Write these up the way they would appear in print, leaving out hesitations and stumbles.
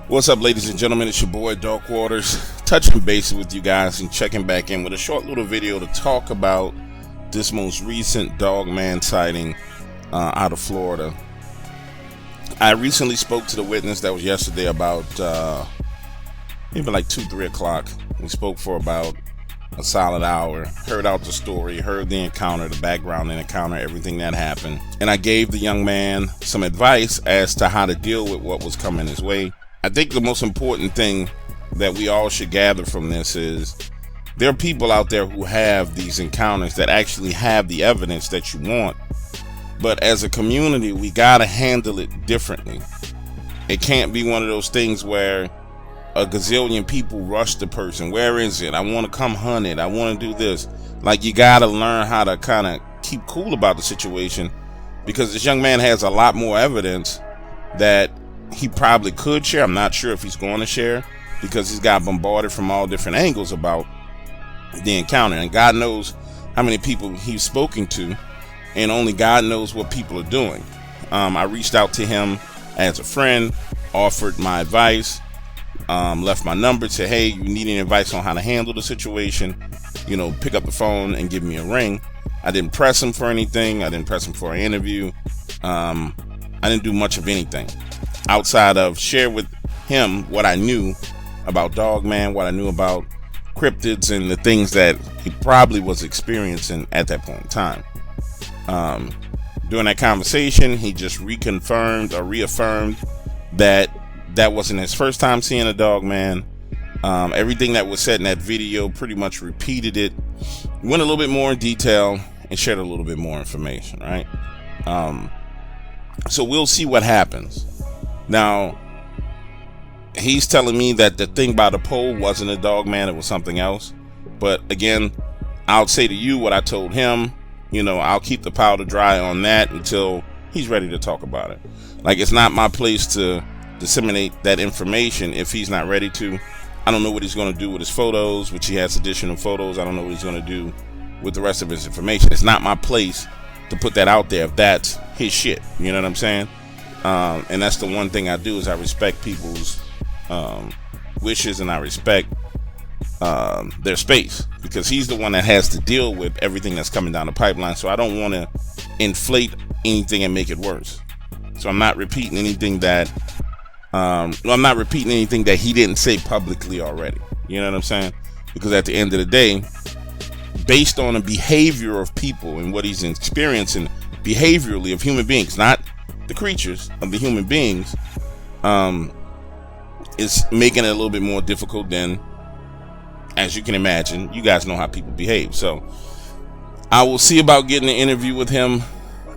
What's up, ladies and gentlemen? It's your boy Dark Waters, touching base with you guys and checking back in with a short little video to talk about this most recent Dogman sighting out of Florida. I recently spoke to the witness. That was yesterday about maybe like 2-3 o'clock. We spoke for about a solid hour, heard out the story, heard the encounter, the background in the encounter, everything that happened. And I gave the young man some advice as to how to deal with what was coming his way. I think the most important thing that we all should gather from this is there are people out there who have these encounters that actually have the evidence that you want. But as a community, we gotta handle it differently. It can't be one of those things where a gazillion people rush the person. Where is it? I want to come hunt it. I want to do this. Like, you gotta learn how to kind of keep cool about the situation, because this young man has a lot more evidence that he probably could share. I'm not sure if he's going to share, because he's got bombarded from all different angles about the encounter, and God knows how many people he's spoken to, and only God knows what people are doing. I reached out to him as a friend, offered my advice, left my number, said, hey, you need any advice on how to handle the situation, pick up the phone and give me a ring. I didn't press him for anything. I didn't press him for an interview. I didn't do much of anything outside of share with him what I knew about Dogman, what I knew about cryptids, and the things that he probably was experiencing at that point in time. During that conversation, he just reconfirmed or reaffirmed that that wasn't his first time seeing a Dogman. Everything that was said in that video, pretty much repeated it, went a little bit more in detail, and shared a little bit more information, right? So we'll see what happens. Now, he's telling me that the thing by the pole wasn't a Dogman, it was something else. But again, I'll say to you what I told him. I'll keep the powder dry on that until he's ready to talk about it. Like, it's not my place to disseminate that information if he's not ready to. I don't know what he's going to do with his photos, which he has additional photos. I don't know what he's going to do with the rest of his information. It's not my place to put that out there if that's his shit. You know what I'm saying? And that's the one thing I do, is I respect people's wishes, and I respect their space, because he's the one that has to deal with everything that's coming down the pipeline. So I don't want to inflate anything and make it worse. So I'm not repeating anything that he didn't say publicly already. You know what I'm saying? Because at the end of the day, based on the behavior of people and what he's experiencing behaviorally of human beings, not the creatures, of the human beings, is making it a little bit more difficult than, as you can imagine. You guys know how people behave. So I will see about getting an interview with him.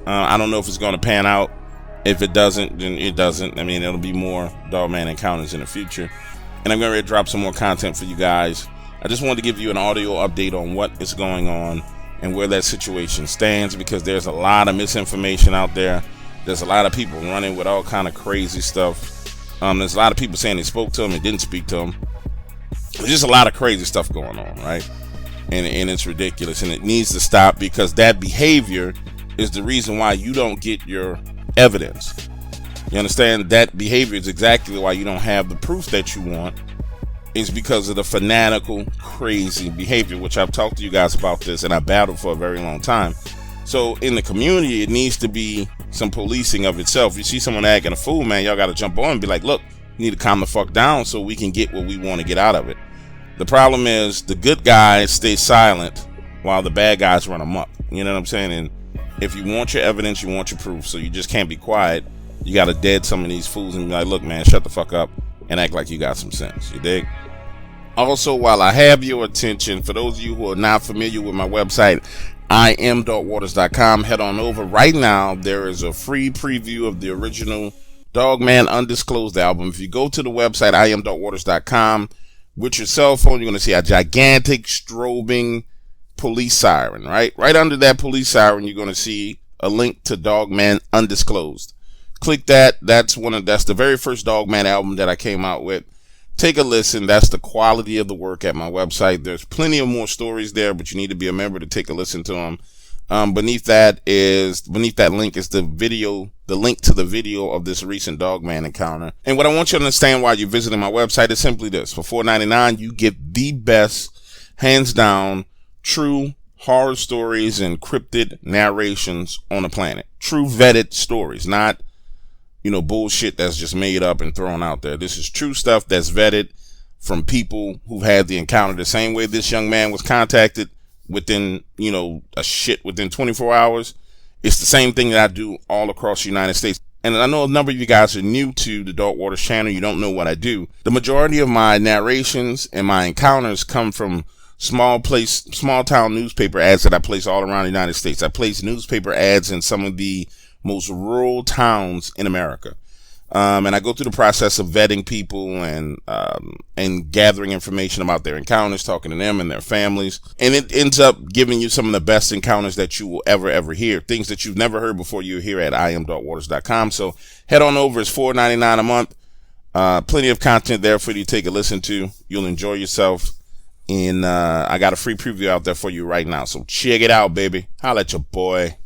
I don't know if it's going to pan out. If it doesn't, then it doesn't. I mean, it'll be more Dogman encounters in the future. And I'm going to drop some more content for you guys. I just wanted to give you an audio update on what is going on and where that situation stands, because there's a lot of misinformation out there. There's a lot of people running with all kind of crazy stuff. There's a lot of people saying they spoke to him and didn't speak to him. There's just a lot of crazy stuff going on, right? And it's ridiculous, and it needs to stop, because that behavior is the reason why you don't get your evidence. You understand? That behavior is exactly why you don't have the proof that you want, is because of the fanatical, crazy behavior, which I've talked to you guys about this, and I battled for a very long time. So in the community, it needs to be some policing of itself. You see someone acting a fool, man, y'all got to jump on and be like, look, you need to calm the fuck down so we can get what we want to get out of it. The problem is the good guys stay silent while the bad guys run amok. You know what I'm saying? And if you want your evidence, you want your proof. So you just can't be quiet. You got to dead some of these fools and be like, look, man, shut the fuck up and act like you got some sense. You dig? Also, while I have your attention, for those of you who are not familiar with my website, IamDarkWaters.com, head on over right now. There is a free preview of the original Dogman Undisclosed album. If you go to the website, iamdarkwaters.com, with your cell phone, you're going to see a gigantic strobing police siren, right? Right under that police siren, you're going to see a link to Dogman Undisclosed. Click that. That's the very first Dogman album that I came out with. Take a listen. That's the quality of the work at my website. There's plenty of more stories there, but you need to be a member to take a listen to them. Beneath that link is the link to the video of this recent Dogman encounter. And what I want you to understand while you're visiting my website is simply this. For $4.99, you get the best, hands down, true horror stories and cryptid narrations on the planet. True vetted stories, not, bullshit that's just made up and thrown out there. This is true stuff that's vetted from people who've had the encounter the same way this young man was contacted within, within 24 hours. It's the same thing that I do all across the United States. And I know a number of you guys are new to the Dark Waters channel. You don't know what I do. The majority of my narrations and my encounters come from small town newspaper ads that I place all around the United States. I place newspaper ads in some of the most rural towns in America. And I go through the process of vetting people and gathering information about their encounters, talking to them and their families. And it ends up giving you some of the best encounters that you will ever hear. Things that you've never heard before you hear at iamdarkwaters.com. So head on over. It's $4.99 a month. Plenty of content there for you to take a listen to. You'll enjoy yourself. And I got a free preview out there for you right now. So check it out, baby. Holla at your boy.